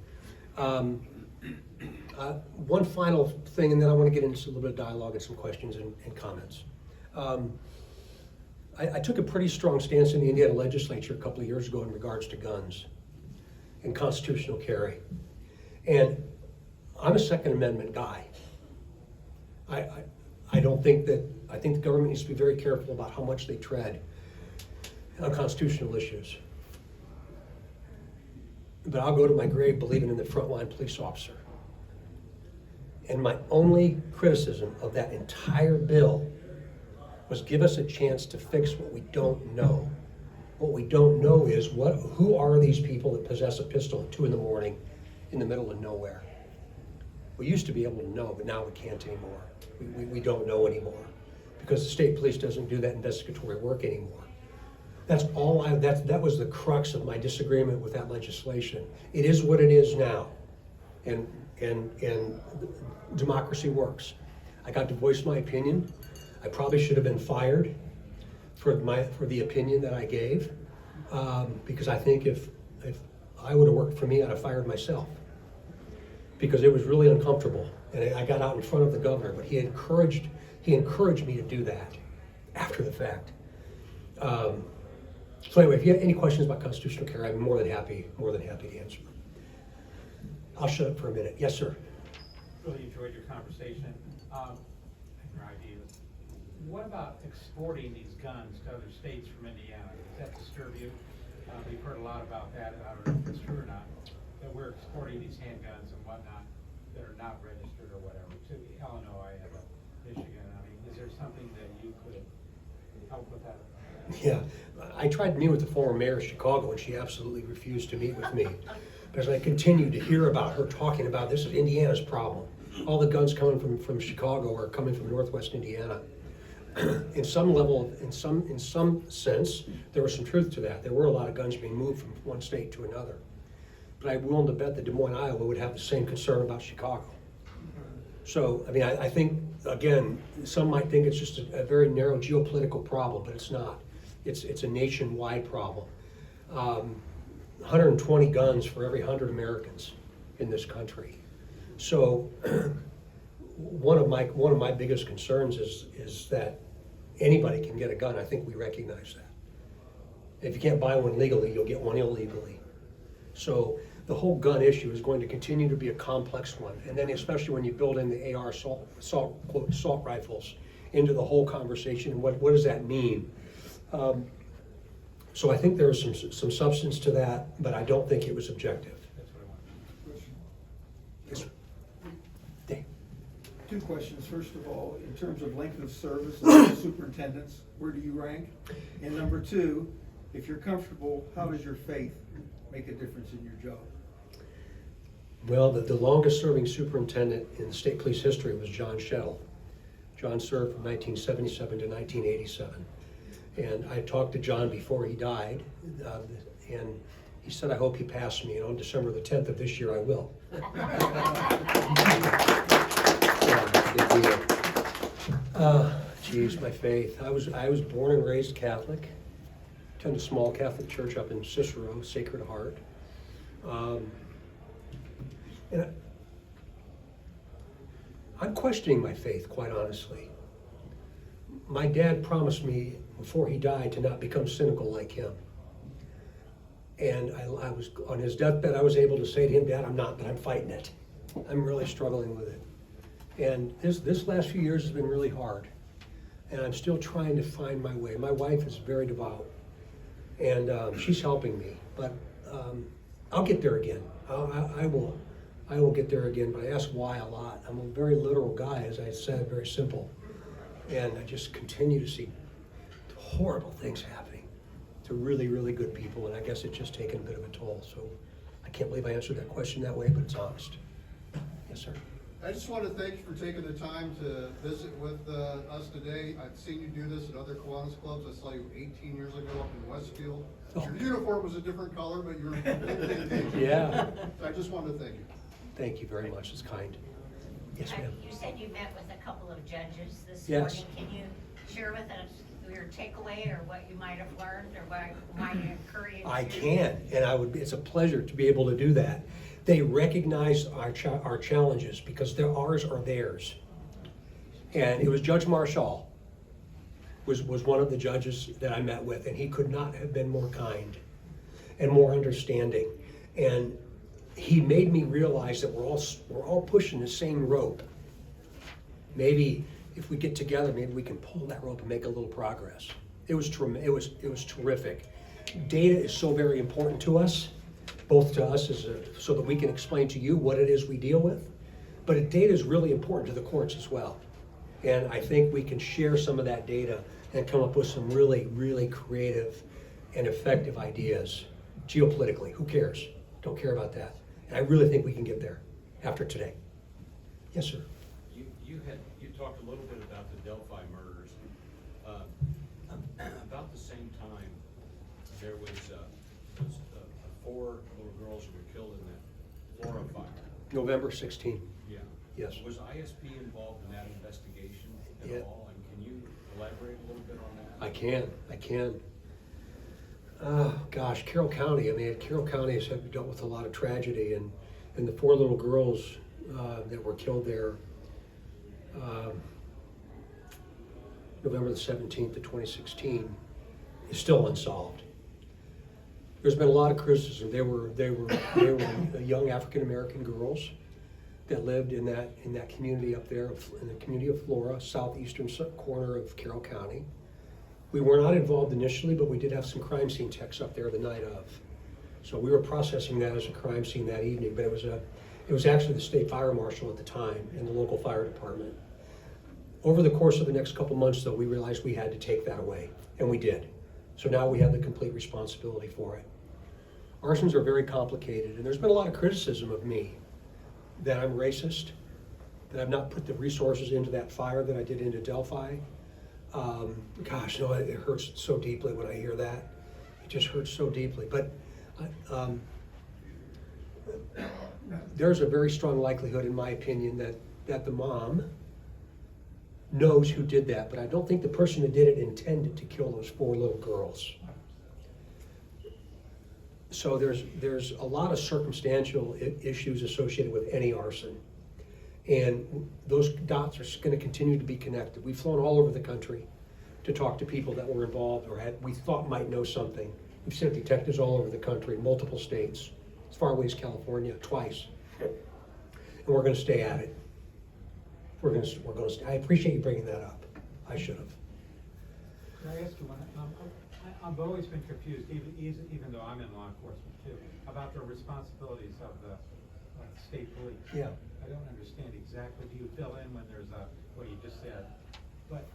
One final thing, and then I want to get into a little bit of dialogue and some questions and comments. I took a pretty strong stance in the Indiana legislature a couple of years ago in regards to guns and constitutional carry. And I'm a Second Amendment guy. I don't think that, I think the government needs to be very careful about how much they tread on constitutional issues. But I'll go to my grave believing in the frontline police officer. And my only criticism of that entire bill was give us a chance to fix what we don't know. What we don't know is who are these people that possess a pistol at 2 a.m. in the middle of nowhere? We used to be able to know, but now we can't anymore. We don't know anymore because the state police doesn't do that investigatory work anymore. That's all that was the crux of my disagreement with that legislation. It is what it is now, and democracy works. I got to voice my opinion. I probably should have been fired for the opinion that I gave, because I think if I would have worked for me, I'd have fired myself, because it was really uncomfortable. And I got out in front of the governor, but he encouraged me to do that after the fact. So anyway, if you have any questions about constitutional carry, I'm more than happy to answer them. I'll shut up for a minute. Yes, sir. Really enjoyed your conversation, and your ideas. What about exporting these guns to other states from Indiana? Does that disturb you? We've heard a lot about that. I don't know if it's true or not, that we're exporting these handguns and whatnot that are not registered or whatever to Illinois and Michigan. I mean, is there something that you could help with that? Yeah, I tried to meet with the former mayor of Chicago, and she absolutely refused to meet with me. But as I continued to hear about her talking about this is Indiana's problem. All the guns coming from Chicago are coming from Northwest Indiana. In some sense, there was some truth to that. There were a lot of guns being moved from one state to another. But I'm willing to bet that Des Moines, Iowa would have the same concern about Chicago. So, I mean, I think, again, some might think it's just a very narrow geopolitical problem, but it's not. It's a nationwide problem. 120 guns for every 100 Americans in this country. So, one of my biggest concerns is that anybody can get a gun. I think we recognize that. If you can't buy one legally, you'll get one illegally. So the whole gun issue is going to continue to be a complex one. And then especially when you build in the AR assault rifles into the whole conversation, and what does that mean? So I think there is some substance to that, but I don't think it was objective. That's what I want. Yes, sir. Dave. 2 questions. First of all, in terms of length of service of superintendents, where do you rank? And number 2, if you're comfortable, how does your faith make a difference in your job? Well, the longest serving superintendent in state police history was John Shettle. John served from 1977 to 1987. And I talked to John before he died, and he said, I hope he passed me, and on December the 10th of this year, I will. Geez, my faith. I was born and raised Catholic. Attended a small Catholic church up in Cicero, Sacred Heart. And I'm questioning my faith, quite honestly. My dad promised me before he died to not become cynical like him. And I was on his deathbed, I was able to say to him, Dad, I'm not, but I'm fighting it. I'm really struggling with it. And this last few years has been really hard. And I'm still trying to find my way. My wife is very devout, and she's helping me. But I'll get there again. I will get there again, but I ask why a lot. I'm a very literal guy, as I said, very simple. And I just continue to see horrible things happening to really, really good people, and I guess it's just taken a bit of a toll. So I can't believe I answered that question that way, but it's honest. Yes, sir. I just want to thank you for taking the time to visit with us today. I've seen you do this at other Kiwanis clubs. I saw you 18 years ago up in Westfield. Your uniform was a different color, but you were completely engaged. Yeah. So I just wanted to thank you. Thank you very much, it's kind. Yes, ma'am. You said you met with a couple of judges this Yes. morning. Can you share with us your takeaway or what you might have learned or what might encourage you? I can, and it's a pleasure to be able to do that. They recognize our challenges because ours are theirs. And it was Judge Marshall was one of the judges that I met with, and he could not have been more kind and more understanding. And he made me realize that we're all pushing the same rope. Maybe if we get together, maybe we can pull that rope and make a little progress. It was terrific. Data is so very important to us, both to us so that we can explain to you what it is we deal with, but data is really important to the courts as well. And I think we can share some of that data and come up with some really, really creative and effective ideas. Geopolitically, who cares? Don't care about that. And I really think we can get there after today. Yes, sir. You talked a little bit about the Delphi murders. About the same time, there was 4 little girls who were killed in that Flora fire. November 16. Yeah. Yes. Was ISP involved in that investigation at Yeah. all? And can you elaborate a little bit on that? I can. Oh, gosh, Carroll County, Carroll County has dealt with a lot of tragedy, and the 4 little girls that were killed there, November the 17th of 2016, is still unsolved. There's been a lot of criticism. They were young African-American girls that lived in that community up there, in the community of Flora, southeastern corner of Carroll County. We were not involved initially, but we did have some crime scene techs up there the night of. So we were processing that as a crime scene that evening, but it was actually the state fire marshal at the time and the local fire department. Over the course of the next couple months, though, we realized we had to take that away, and we did. So now we have the complete responsibility for it. Arsons are very complicated, and there's been a lot of criticism of me that I'm racist, that I've not put the resources into that fire that I did into Delphi. Gosh, no, it hurts so deeply when I hear that. It just hurts so deeply. But there's a very strong likelihood, in my opinion, that the mom knows who did that, but I don't think the person who did it intended to kill those 4 little girls. So there's a lot of circumstantial issues associated with any arson. And those dots are going to continue to be connected. We've flown all over the country to talk to people that were involved or we thought might know something. We've sent detectives all over the country, in multiple states, as far away as California, twice. And we're going to stay at it. We're going to stay. I appreciate you bringing that up. I should have. Can I ask you one? I've always been confused, even though I'm in law enforcement too, about the responsibilities of the state police. Yeah. I don't understand exactly. Do you fill in when there's what you just said? But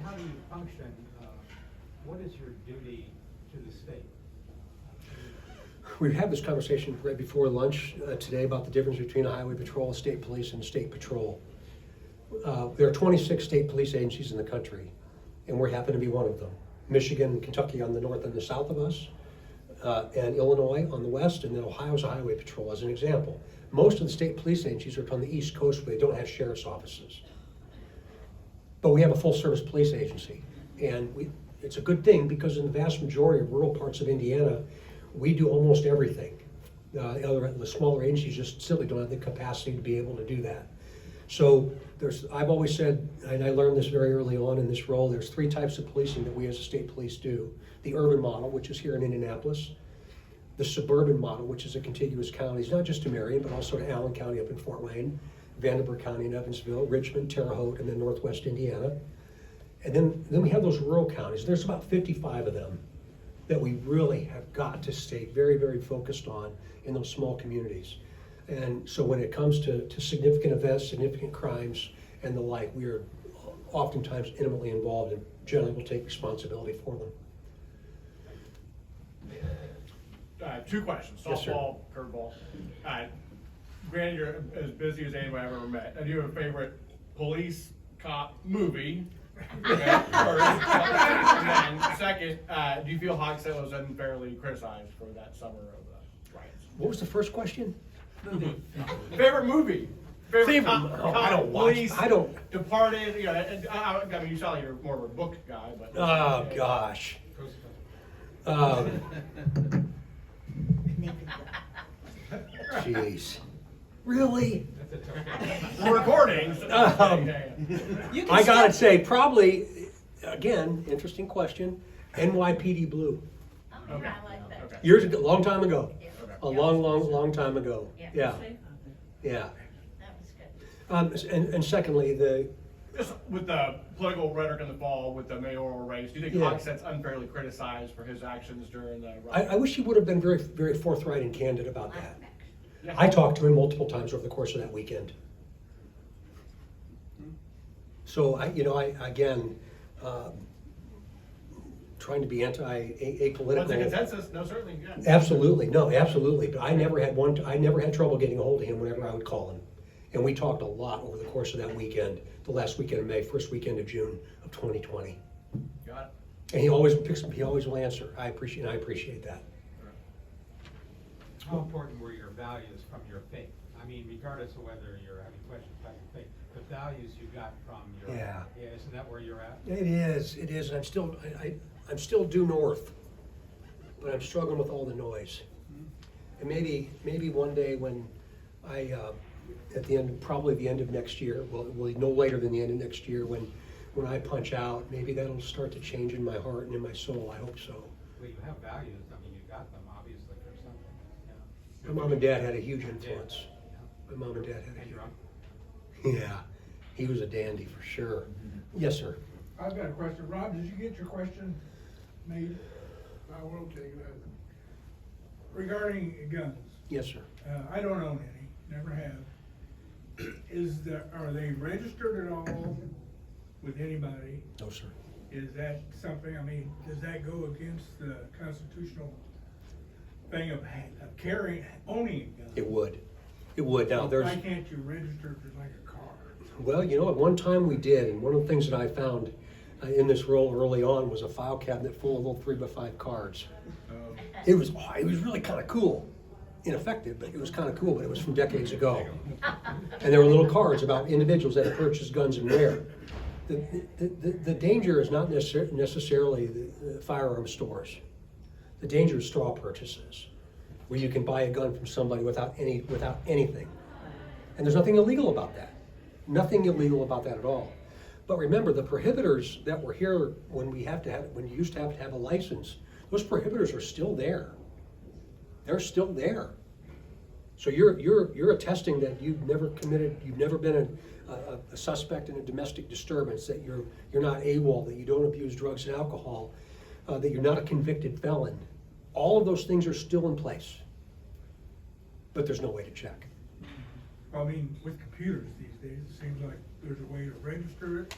how do you function? What is your duty to the state? We had this conversation right before lunch today about the difference between a highway patrol, a state police, and a state patrol. There are 26 state police agencies in the country, and we happen to be one of them. Michigan and Kentucky on the north and the south of us, and Illinois on the west, and then Ohio's a highway patrol as an example. Most of the state police agencies are on the East Coast where they don't have sheriff's offices. But we have a full-service police agency, and it's a good thing because in the vast majority of rural parts of Indiana, we do almost everything. The smaller agencies just simply don't have the capacity to be able to do that. So I've always said, and I learned this very early on in this role, there's 3 types of policing that we as a state police do. The urban model, which is here in Indianapolis. The suburban model, which is a contiguous counties, not just to Marion, but also to Allen County up in Fort Wayne, Vandenberg County in Evansville, Richmond, Terre Haute, and then Northwest Indiana. And then we have those rural counties. There's about 55 of them that we really have got to stay very, very focused on in those small communities. And so when it comes to significant events, significant crimes, and the like, we are oftentimes intimately involved and generally will take responsibility for them. 2 questions, Yes, sir. softball, curveball. granted, you're as busy as anybody I've ever met. Do you have a favorite police cop movie? Okay, first. And then second, do you feel Hogsett was unfairly criticized for that summer of the riots? What was the first question? Favorite movie? Favorite cop, Oh, I don't watch, police, I don't, Departed, you know, I mean, you sound like you're more of a book guy, but. oh, gosh. Jeez. Really? We're recording. So I gotta say, probably, again, interesting question, NYPD Blue. Oh, yeah, I like that. Okay. Years ago, long time ago. Yeah. A long time ago. Yeah, yeah. That was good. And secondly, Just with the political rhetoric in the fall, with the mayoral race, do you think Yeah. Hogsett's unfairly criticized for his actions during the riot? I wish he would have been very, very forthright and candid about that. Yeah. I talked to him multiple times over the course of that weekend. So again, trying to be apolitical. What's the consensus? No, certainly, yeah. Absolutely, no, absolutely. But I never had trouble getting a hold of him whenever I would call him. And we talked a lot over the course of that weekend, the last weekend of May, first weekend of June of 2020. Got it. And he always will answer. I appreciate that. How important were your values from your faith? I mean, regardless of whether you're having questions about your faith, the values you got from your, Yeah. Isn't that where you're at? It is, and I'm still due north, but I'm struggling with all the noise. And maybe one day when I, probably the end of next year, well, no later than the end of next year, when I punch out, maybe that'll start to change in my heart and in my soul. I hope so. Well, you have values, I mean, you got them obviously for something, yeah. My mom and dad had a huge influence. My mom and dad had a And huge, you're yeah, he was a dandy for sure. Yes, sir. I've got a question. Rob, did you get your question made? I will take it. Regarding guns, Yes, sir. I don't own any, never have. Are they registered at all with anybody? No, sir. Is that something, I mean, does that go against the constitutional thing of owning a gun? It would. It would. Now, Why can't you register for like a car? Well, at one time we did, and one of the things that I found in this role early on was a file cabinet full of little 3x5 cards. It was really kind of cool. Ineffective, but it was kind of cool, but it was from decades ago. And there were little cards about individuals that had purchased guns and where. The danger is not necessarily the firearm stores. The danger is straw purchases, where you can buy a gun from somebody without anything. And there's nothing illegal about that. Nothing illegal about that at all. But remember, the prohibitors that were here when you used to have a license, those prohibitors are still there. They're still there. So you're attesting that you've never been a suspect in a domestic disturbance, that you're not AWOL, that you don't abuse drugs and alcohol, that you're not a convicted felon. All of those things are still in place. But there's no way to check. I mean, with computers these days, it seems like there's a way to register it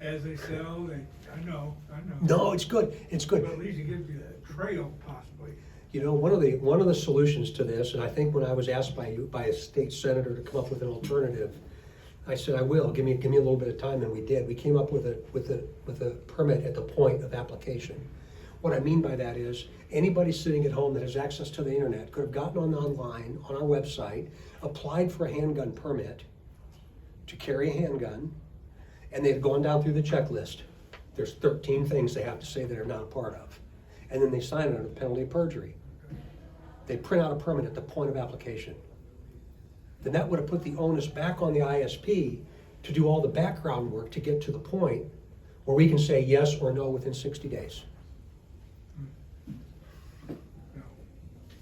as they sell. I know. No, it's good. It's good. But at least it gives you a trail, possibly. One of the solutions to this, and I think when I was asked by a state senator to come up with an alternative, I said I will. Give me a little bit of time, and we did. We came up with a permit at the point of application. What I mean by that is anybody sitting at home that has access to the internet could have gotten online on our website, applied for a handgun permit to carry a handgun, and they've gone down through the checklist. There's 13 things they have to say that are not a part of. And then they sign it under penalty of perjury. They print out a permit at the point of application. Then that would have put the onus back on the ISP to do all the background work to get to the point where we can say yes or no within 60 days.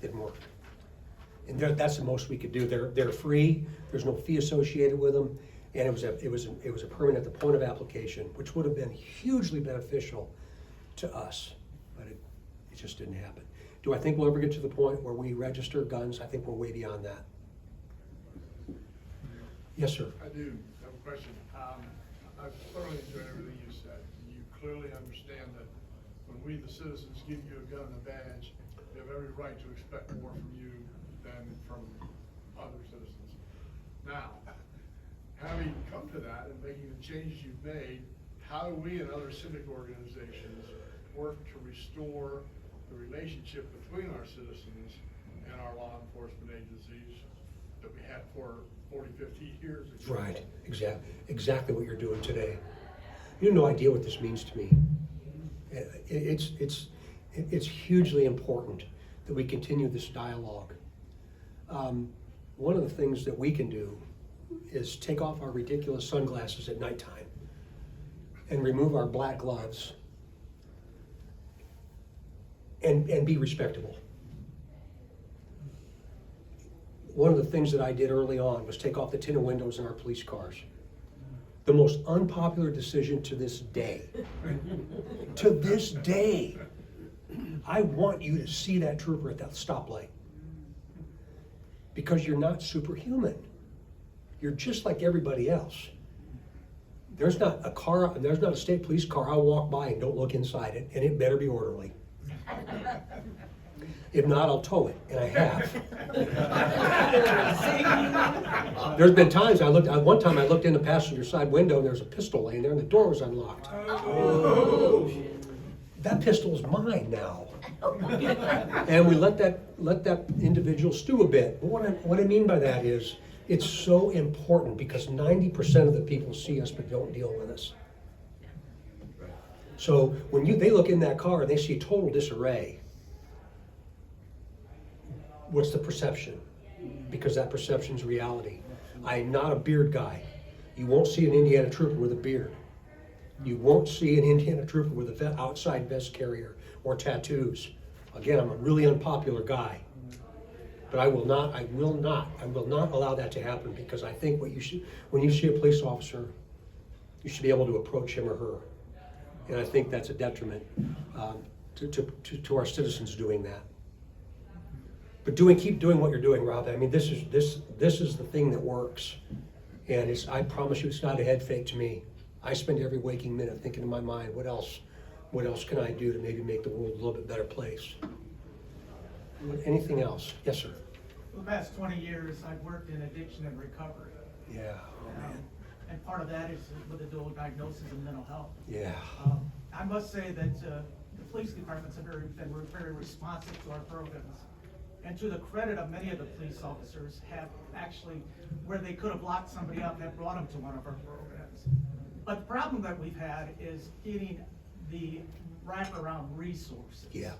Didn't work. And that's the most we could do. They're free. There's no fee associated with them, and it was a permit at the point of application, which would have been hugely beneficial to us, but it just didn't happen. Do I think we'll ever get to the point where we register guns? I think we're way beyond that. Yes, sir. I do have a question. I thoroughly enjoyed everything you said. You clearly understand that when we, the citizens, give you a gun and a badge, you have every right to expect more from you than from other citizens. Now, having come to that and making the changes you've made, how do we and other civic organizations work to restore the relationship between our citizens and our law enforcement agencies that we had for 40, 50 years ago? Right, exactly what you're doing today. You have no idea what this means to me. It's hugely important that we continue this dialogue. One of the things that we can do is take off our ridiculous sunglasses at nighttime and remove our black gloves and be respectable. One of the things that I did early on was take off the tinted windows in our police cars. The most unpopular decision to this day. To this day. I want you to see that trooper at that stoplight. Because you're not superhuman. You're just like everybody else. There's not a state police car I'll walk by and don't look inside it, and it better be orderly. If not, I'll tow it, and I have. There's been times one time I looked in the passenger side window and there's a pistol laying there and the door was unlocked. Oh. That pistol's mine now. And we let that individual stew a bit. But what I mean by that is, it's so important because 90% of the people see us but don't deal with us. So when they look in that car and they see total disarray, what's the perception? Because that perception's reality. I'm not a beard guy. You won't see an Indiana trooper with a beard. You won't see an Indiana trooper with an outside vest carrier or tattoos. Again, I'm a really unpopular guy. But I will not allow that to happen, because I think when you see a police officer, you should be able to approach him or her. And I think that's a detriment to our citizens doing that. But keep doing what you're doing, Rob. I mean, this is the thing that works. And I promise you, it's not a head fake to me. I spend every waking minute thinking in my mind, what else can I do to maybe make the world a little bit better place? Anything else? Yes, sir. For the past 20 years, I've worked in addiction and recovery. Yeah. And part of that is with a dual diagnosis of mental health. Yeah. I must say that the police departments have been very responsive to our programs. And to the credit of many of the police officers, have actually, where they could have locked somebody up, have brought them to one of our programs. But the problem that we've had is getting the wraparound resources. Yeah.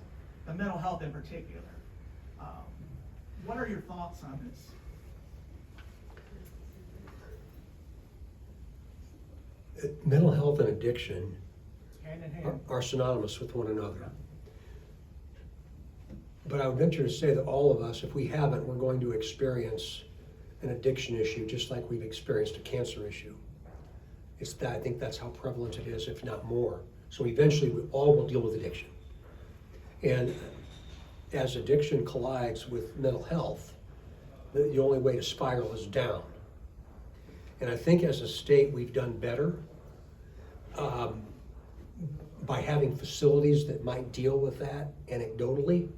The mental health in particular. What are your thoughts on this? Mental health and addiction Hand in hand. are synonymous with one another. But I would venture to say that all of us, if we haven't, we're going to experience an addiction issue just like we've experienced a cancer issue. I think that's how prevalent it is, if not more. So eventually we all will deal with addiction. And as addiction collides with mental health, the only way to spiral is down. And I think as a state we've done better by having facilities that might deal with that anecdotally.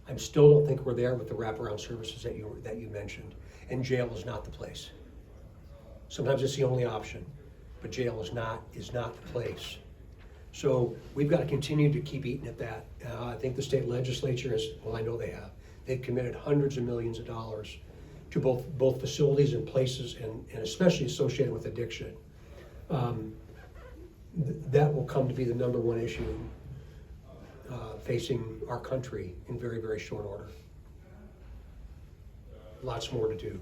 I still don't think we're there with the wraparound services that you mentioned. And jail is not the place. Sometimes it's the only option, but jail is not the place. So we've got to continue to keep eating at that. I think the state legislature I know they have. They've committed hundreds of millions of dollars to both facilities and places, and especially associated with addiction. That will come to be the number one issue facing our country in very, very short order. Lots more to do.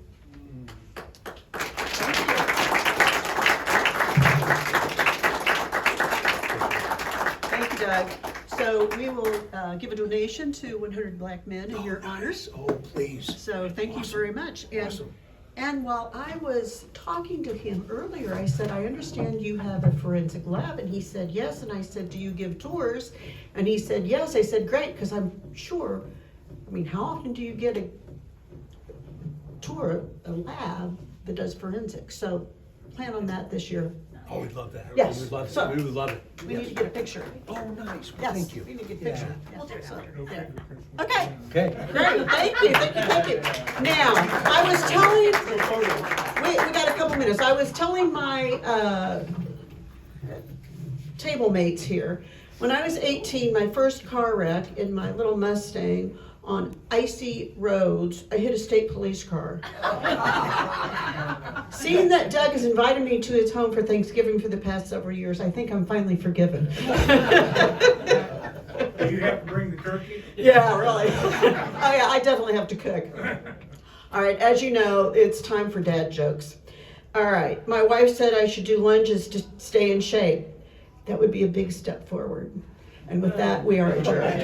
Thank you, Doug. So we will give a donation to 100 Black Men in your honor. Oh, please. So thank you very much. Awesome. And while I was talking to him earlier, I said, I understand you have a forensic lab. And he said, yes. And I said, do you give tours? And he said, yes. I said, great, because I'm sure, how often do you get a tour, a lab that does forensics? So plan on that this year. Oh, we'd love that. Yes. We would love So- it. We would love it. We need to get a picture. Oh, nice. Well, Yes, thank you. we need to get a Yeah. picture. We'll do so, yeah. Okay, Okay. great, thank you. Now, I was telling, we got a couple minutes. I was telling my, table mates here, when I was 18, my first car wreck in my little Mustang on icy roads, I hit a state police car. Seeing that Doug has invited me to his home for Thanksgiving for the past several years, I think I'm finally forgiven. Do you have to bring the turkey? Yeah, really. Oh yeah, I definitely have to cook. All right, as you know, it's time for dad jokes. All right, my wife said I should do lunges to stay in shape. That would be a big step forward. And with that, we are adjourned.